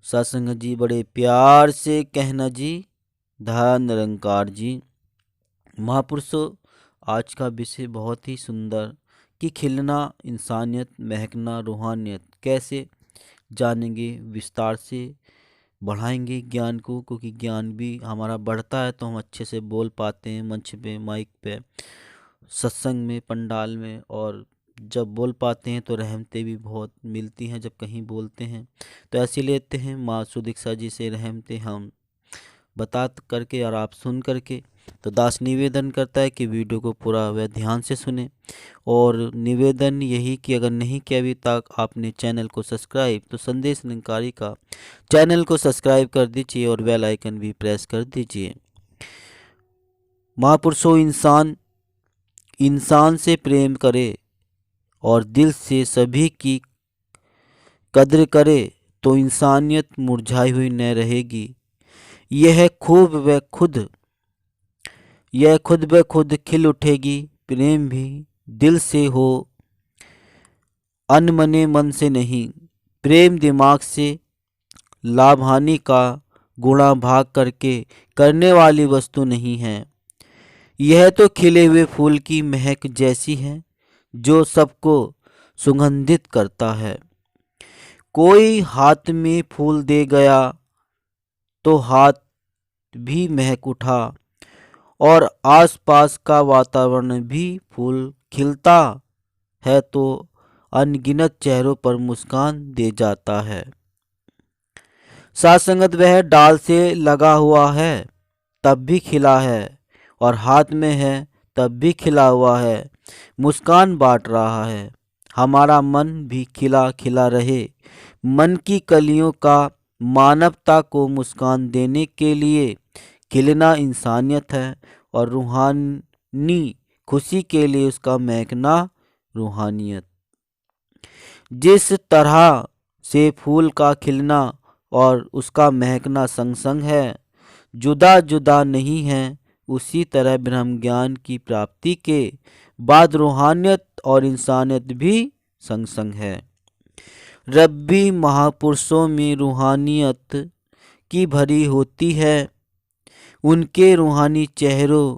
सत्संग जी बड़े प्यार से कहना जी, धन निरंकार जी। महापुरुषों, आज का विषय बहुत ही सुंदर कि खिलना इंसानियत, महकना रूहानियत कैसे जानेंगे, विस्तार से बढ़ाएंगे ज्ञान को, क्योंकि ज्ञान भी हमारा बढ़ता है तो हम अच्छे से बोल पाते हैं मंच पे, माइक पे, सत्संग में, पंडाल में। और जब बोल पाते हैं तो रहमतें भी बहुत मिलती हैं जब कहीं बोलते हैं। तो ऐसे लेते हैं माँ सुदीक्षा जी से रहमतें हम बता करके और आप सुन करके। तो दास निवेदन करता है कि वीडियो को पूरा व ध्यान से सुने। और निवेदन यही कि अगर नहीं किया अभी तक आपने चैनल को सब्सक्राइब, तो संदेश निरंकारी का चैनल को सब्सक्राइब कर दीजिए और बेल आइकन भी प्रेस कर दीजिए। महापुरुषों, इंसान से प्रेम करे और दिल से सभी की कद्र करे तो इंसानियत मुरझाई हुई न रहेगी। यह खुद ब खुद खिल उठेगी। प्रेम भी दिल से हो, अनमने मन से नहीं। प्रेम दिमाग से लाभ हानि का गुणा भाग करके करने वाली वस्तु नहीं है। यह तो खिले हुए फूल की महक जैसी है जो सबको सुगंधित करता है। कोई हाथ में फूल दे गया तो हाथ भी महक उठा और आसपास का वातावरण भी फूल खिलता है तो अनगिनत चेहरों पर मुस्कान दे जाता है। साथ संगत वह डाल से लगा हुआ है तब भी खिला है, और हाथ में है तब भी खिला हुआ है, मुस्कान बांट रहा है। हमारा मन भी खिला खिला रहे। मन की कलियों का मानवता को मुस्कान देने के लिए खिलना इंसानियत है, और रूहानी खुशी के लिए उसका महकना रूहानियत। जिस तरह से फूल का खिलना और उसका महकना संग संग है, जुदा जुदा नहीं है, उसी तरह ब्रह्म ज्ञान की प्राप्ति के बाद रूहानियत और इंसानियत भी संग संग है। रब्बी महापुरुषों में रूहानियत की भरी होती है। उनके रूहानी चेहरों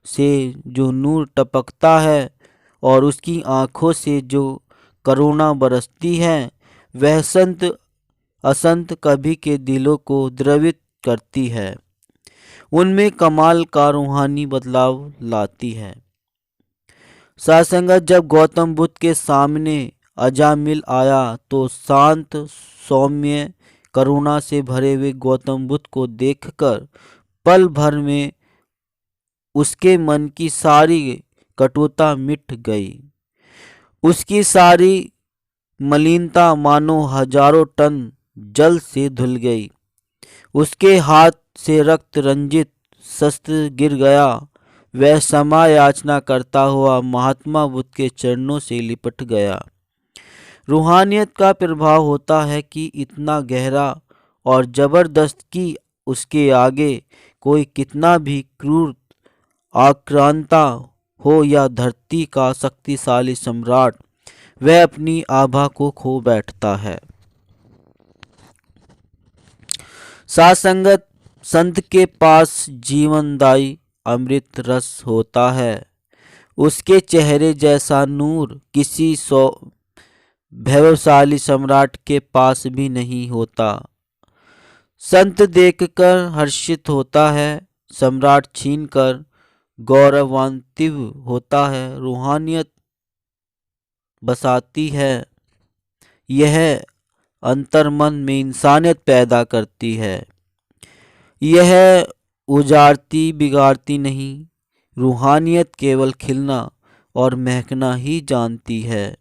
से जो नूर टपकता है और उसकी आँखों से जो करुणा बरसती है, वह संत असंत कभी के दिलों को द्रवित करती है, उनमें कमाल का रूहानी बदलाव लाती है। सासंगत, जब गौतम बुद्ध के सामने अजामिल आया तो शांत सौम्य करुणा से भरे हुए गौतम बुद्ध को देखकर पल भर में उसके मन की सारी कटुता मिट गई। उसकी सारी मलिनता मानो हजारों टन जल से धुल गई। उसके हाथ से रक्त रंजित शस्त्र गिर गया। वह क्षमा याचना करता हुआ महात्मा बुद्ध के चरणों से लिपट गया। रूहानियत का प्रभाव होता है कि इतना गहरा और जबरदस्त कि उसके आगे कोई कितना भी क्रूर आक्रांता हो या धरती का शक्तिशाली सम्राट, वह अपनी आभा को खो बैठता है। साथ संगत, संत के पास जीवनदायी अमृत रस होता है। उसके चेहरे जैसा नूर किसी वैभवशाली सम्राट के पास भी नहीं होता। संत देखकर हर्षित होता है, सम्राट छीनकर गौरवान्वित होता है। रूहानियत बसाती है, यह अंतर्मन में इंसानियत पैदा करती है। यह उजाड़ती बिगाड़ती नहीं, रूहानियत केवल खिलना और महकना ही जानती है।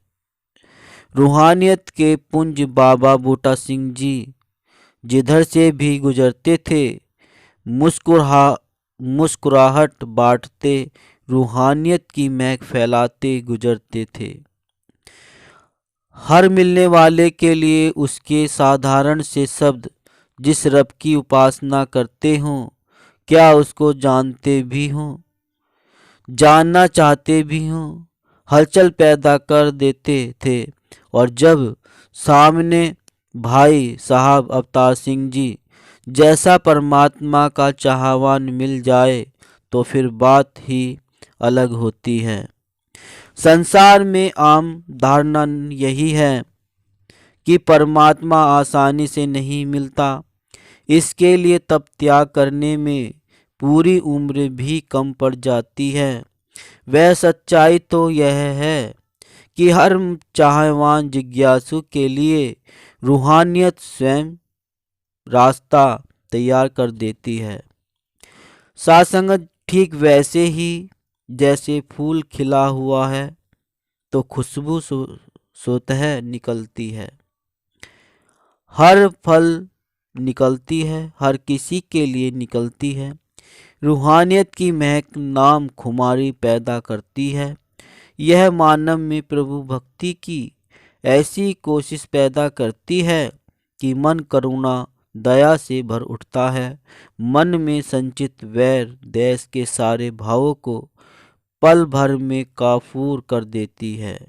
रूहानियत के पुंज बाबा बूटा सिंह जी जिधर से भी गुजरते थे, मुस्कुराहट बांटते, रूहानियत की महक फैलाते गुजरते थे। हर मिलने वाले के लिए उसके साधारण से शब्द, जिस रब की उपासना करते हों, क्या उसको जानते भी हों, जानना चाहते भी हों, हलचल पैदा कर देते थे। और जब सामने भाई साहब अवतार सिंह जी जैसा परमात्मा का चाहवान मिल जाए तो फिर बात ही अलग होती है। संसार में आम धारणा यही है कि परमात्मा आसानी से नहीं मिलता, इसके लिए तप त्याग करने में पूरी उम्र भी कम पड़ जाती है। वह सच्चाई तो यह है कि हर चाहवान जिज्ञासु के लिए रूहानियत स्वयं रास्ता तैयार कर देती है। सासंगत ठीक वैसे ही जैसे फूल खिला हुआ है तो खुशबू स्वतः निकलती है। हर फल निकलती है, हर किसी के लिए निकलती है। रूहानियत की महक नाम खुमारी पैदा करती है। यह मानव में प्रभु भक्ति की ऐसी कोशिश पैदा करती है कि मन करुणा दया से भर उठता है। मन में संचित वैर देश के सारे भावों को पल भर में काफूर कर देती है।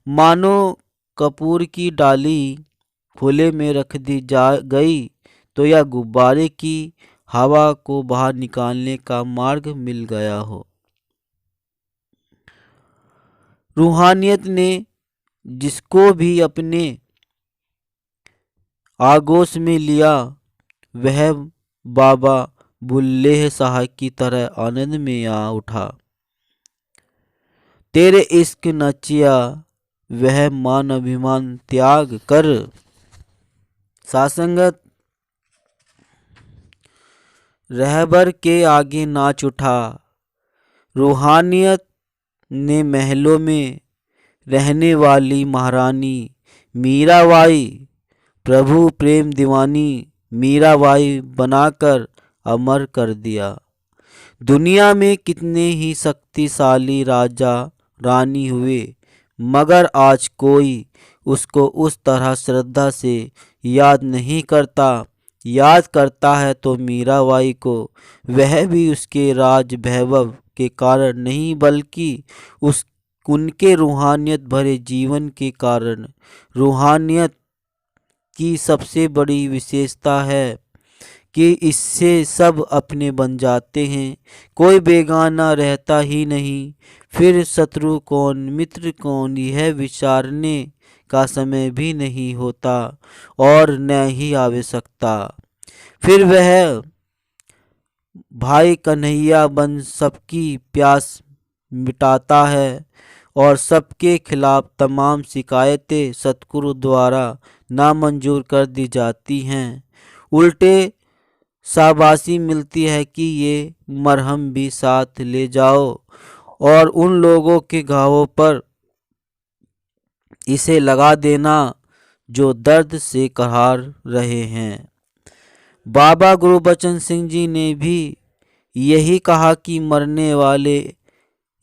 मानो कपूर की डाली खुले में रख दी जा गई तो यह गुब्बारे की हवा को बाहर निकालने का मार्ग मिल गया हो। रूहानियत ने जिसको भी अपने आगोश में लिया वह बाबा बुल्लेह शाह की तरह आनंद में आ उठा। तेरे इश्क नचिया वह मान अभिमान त्याग कर। सासंगत रहबर के आगे नाच उठा। रूहानियत ने महलों में रहने वाली महारानी मीराबाई प्रभु प्रेम दीवानी मीराबाई बनाकर अमर कर दिया। दुनिया में कितने ही शक्तिशाली राजा रानी हुए मगर आज कोई उसको उस तरह श्रद्धा से याद नहीं करता। याद करता है तो मीराबाई को, वह भी उसके राज वैभव के कारण नहीं बल्कि उस उनके रूहानियत भरे जीवन के कारण। रूहानियत की सबसे बड़ी विशेषता है कि इससे सब अपने बन जाते हैं, कोई बेगाना रहता ही नहीं। फिर शत्रु कौन मित्र कौन यह विचारने का समय भी नहीं होता और न ही आवश्यकता। फिर वह भाई कन्हैया बन सबकी प्यास मिटाता है और सबके खिलाफ तमाम शिकायतें सतगुरु द्वारा नामंजूर कर दी जाती हैं। उल्टे शाबाशी मिलती है कि ये मरहम भी साथ ले जाओ और उन लोगों के घावों पर इसे लगा देना जो दर्द से कराह रहे हैं। बाबा गुरबचन सिंह जी ने भी यही कहा कि मरने वाले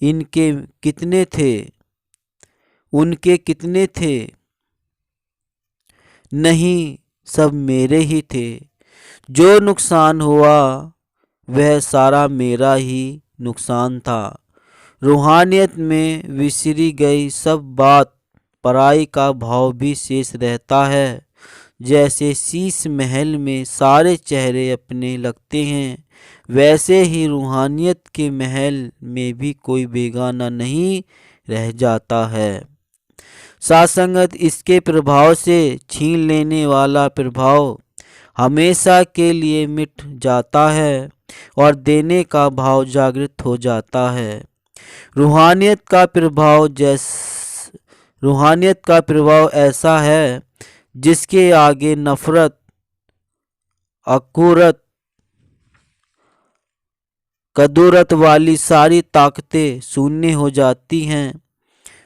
इनके कितने थे, उनके कितने थे, नहीं सब मेरे ही थे। जो नुकसान हुआ वह सारा मेरा ही नुकसान था। रूहानियत में विसरी गई सब बात पराई का भाव भी शेष रहता है। जैसे शीश महल में सारे चेहरे अपने लगते हैं, वैसे ही रूहानियत के महल में भी कोई बेगाना नहीं रह जाता है। सासंगत इसके प्रभाव से छीन लेने वाला प्रभाव हमेशा के लिए मिट जाता है और देने का भाव जागृत हो जाता है। रूहानियत का प्रभाव ऐसा है जिसके आगे नफरत अकुरत कदूरत वाली सारी ताकतें शून्य हो जाती हैं।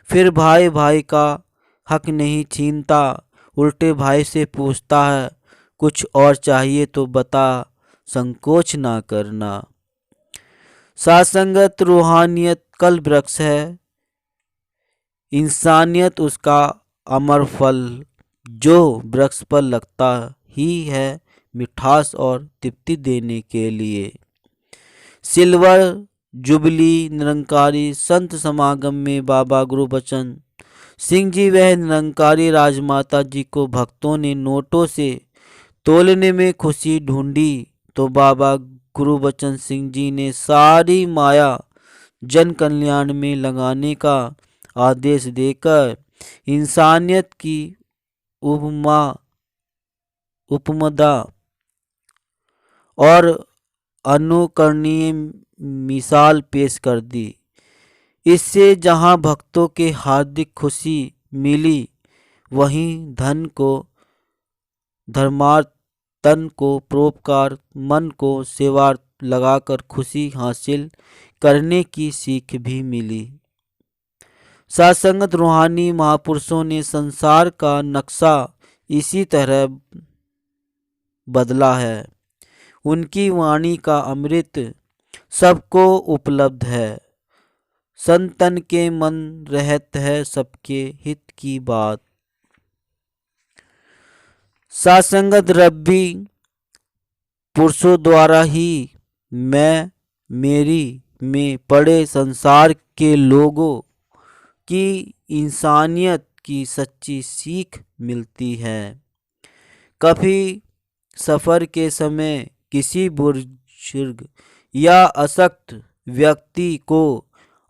फिर भाई भाई का हक नहीं छीनता, उल्टे भाई से पूछता है कुछ और चाहिए तो बता, संकोच ना करना। सासंगत रूहानियत कल वृक्ष है, इंसानियत उसका अमर फल जो वृक्ष पर लगता ही है मिठास और तृप्ति देने के लिए। सिल्वर जुबली निरंकारी संत समागम में बाबा गुरबचन सिंह जी वह निरंकारी राजमाता जी को भक्तों ने नोटों से तोलने में खुशी ढूंढी तो बाबा गुरुबचन सिंह जी ने सारी माया जन कल्याण में लगाने का आदेश देकर इंसानियत की उपमा उपमदा और अनुकरणीय मिसाल पेश कर दी। इससे जहां भक्तों के हार्दिक खुशी मिली वहीं धन को धर्मार्थ, तन को परोपकार, मन को सेवार्थ लगाकर खुशी हासिल करने की सीख भी मिली। सत्संगत रूहानी महापुरुषों ने संसार का नक्शा इसी तरह बदला है। उनकी वाणी का अमृत सबको उपलब्ध है। संतन के मन रहत है सबके हित की बात। सत्संगत रब्बी पुरुषों द्वारा ही मैं मेरी में पड़े संसार के लोगों की इंसानियत की सच्ची सीख मिलती है। कभी सफ़र के समय किसी बुजुर्ग या अशक्त व्यक्ति को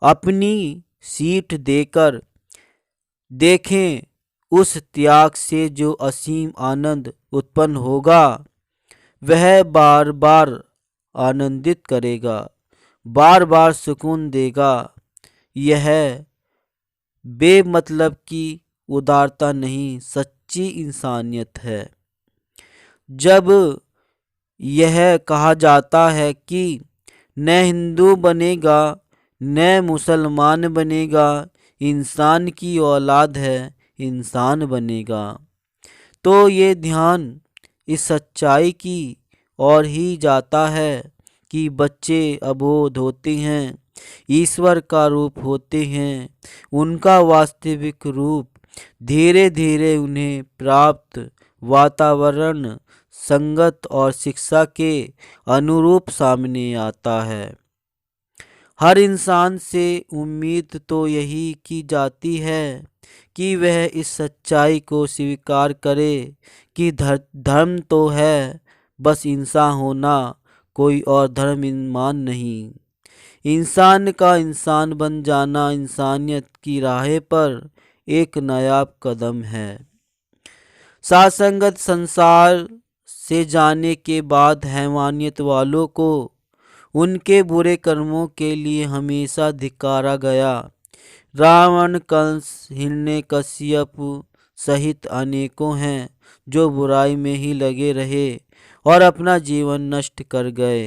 अपनी सीट देकर देखें, उस त्याग से जो असीम आनंद उत्पन्न होगा वह बार बार आनंदित करेगा, बार बार सुकून देगा। यह बेमतलब की उदारता नहीं, सच्ची इंसानियत है। जब यह कहा जाता है कि न हिंदू बनेगा न मुसलमान बनेगा, इंसान की औलाद है इंसान बनेगा, तो ये ध्यान इस सच्चाई की ओर ही जाता है कि बच्चे अबोध होते हैं, ईश्वर का रूप होते हैं। उनका वास्तविक रूप धीरे धीरे उन्हें प्राप्त वातावरण, संगत और शिक्षा के अनुरूप सामने आता है। हर इंसान से उम्मीद तो यही की जाती है कि वह इस सच्चाई को स्वीकार करे कि धर्म तो है, बस इंसान होना, कोई और धर्म ईमान नहीं। इंसान का इंसान बन जाना इंसानियत की राह पर एक नायाब कदम है। सत्संगत संसार से जाने के बाद हैवानियत वालों को उनके बुरे कर्मों के लिए हमेशा धिक्कारा गया। रावण, कंस, हिरण्यकश्यप सहित अनेकों हैं जो बुराई में ही लगे रहे और अपना जीवन नष्ट कर गए।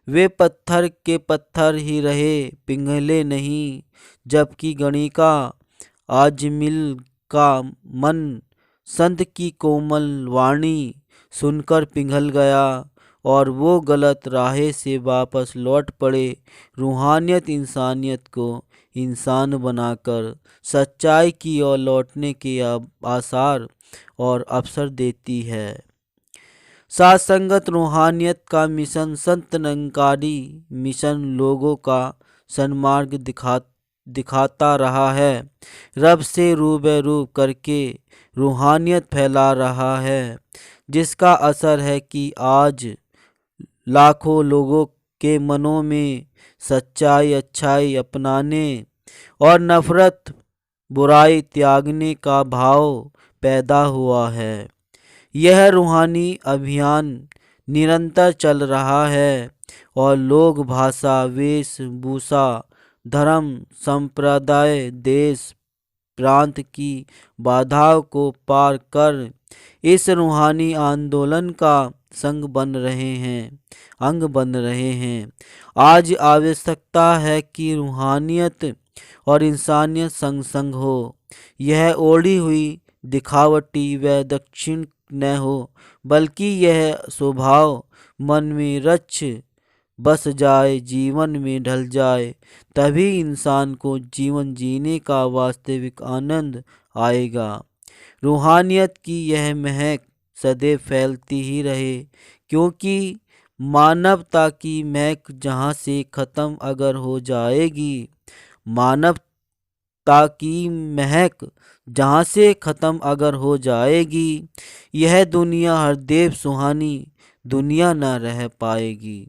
वे पत्थर के पत्थर ही रहे, पिघले नहीं। जबकि गणिका आजमिल का मन संत की कोमल वाणी सुनकर पिघल गया और वो गलत राह से वापस लौट पड़े। रूहानियत इंसानियत को इंसान बनाकर सच्चाई की ओर लौटने के आसार और अवसर देती है। सत्संगत रूहानियत का मिशन संत निरंकारी मिशन लोगों का सन्मार्ग दिखाता रहा है। रब से रूबरू करके रूहानियत फैला रहा है, जिसका असर है कि आज लाखों लोगों के मनों में सच्चाई, अच्छाई अपनाने और नफरत, बुराई त्यागने का भाव पैदा हुआ है। यह रूहानी अभियान निरंतर चल रहा है और लोग भाषा, वेशभूषा, धर्म, संप्रदाय, देश, प्रांत की बाधाओं को पार कर इस रूहानी आंदोलन का अंग बन रहे हैं। आज आवश्यकता है कि रूहानियत और इंसानियत संग संग हो। यह ओढ़ी हुई दिखावटी व दक्षिण न हो, बल्कि यह स्वभाव मन में रच बस जाए, जीवन में ढल जाए। तभी इंसान को जीवन जीने का वास्तविक आनंद आएगा। रूहानियत की यह महक सदैव फैलती ही रहे, क्योंकि मानवता की महक जहाँ से ख़त्म अगर हो जाएगी, मानव ताकि महक जहाँ से ख़त्म अगर हो जाएगी, यह दुनिया हर देव सुहानी दुनिया न रह पाएगी।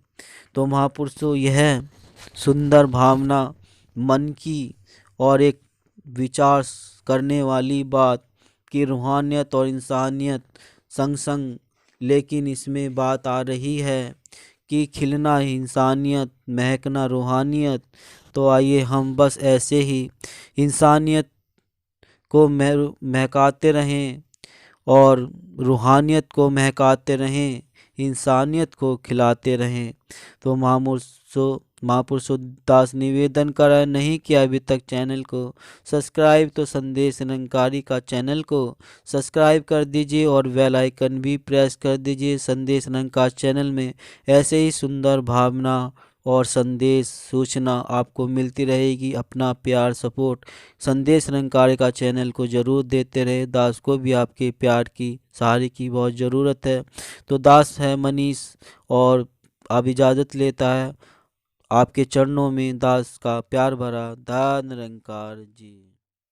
तो महापुरुषों, यह सुंदर भावना, मन की और एक विचार करने वाली बात कि रूहानियत और इंसानियत संग संग, लेकिन इसमें बात आ रही है कि खिलना इंसानियत, महकना रूहानियत। तो आइए हम बस ऐसे ही इंसानियत को महकाते रहें और रूहानियत को महकाते रहें, इंसानियत को खिलाते रहें। तो महापुरुषों दास निवेदन करा नहीं किया अभी तक चैनल को सब्सक्राइब, तो संदेश निरंकारी का चैनल को सब्सक्राइब कर दीजिए और बेल आइकन भी प्रेस कर दीजिए। संदेश निरंकार चैनल में ऐसे ही सुंदर भावना और संदेश सूचना आपको मिलती रहेगी। अपना प्यार सपोर्ट संदेश निरंकारी का चैनल को ज़रूर देते रहे। दास को भी आपके प्यार की सहारे की बहुत ज़रूरत है। तो दास है मनीष और अब इजाज़त लेता है। आपके चरणों में दास का प्यार भरा धन्य निरंकार जी।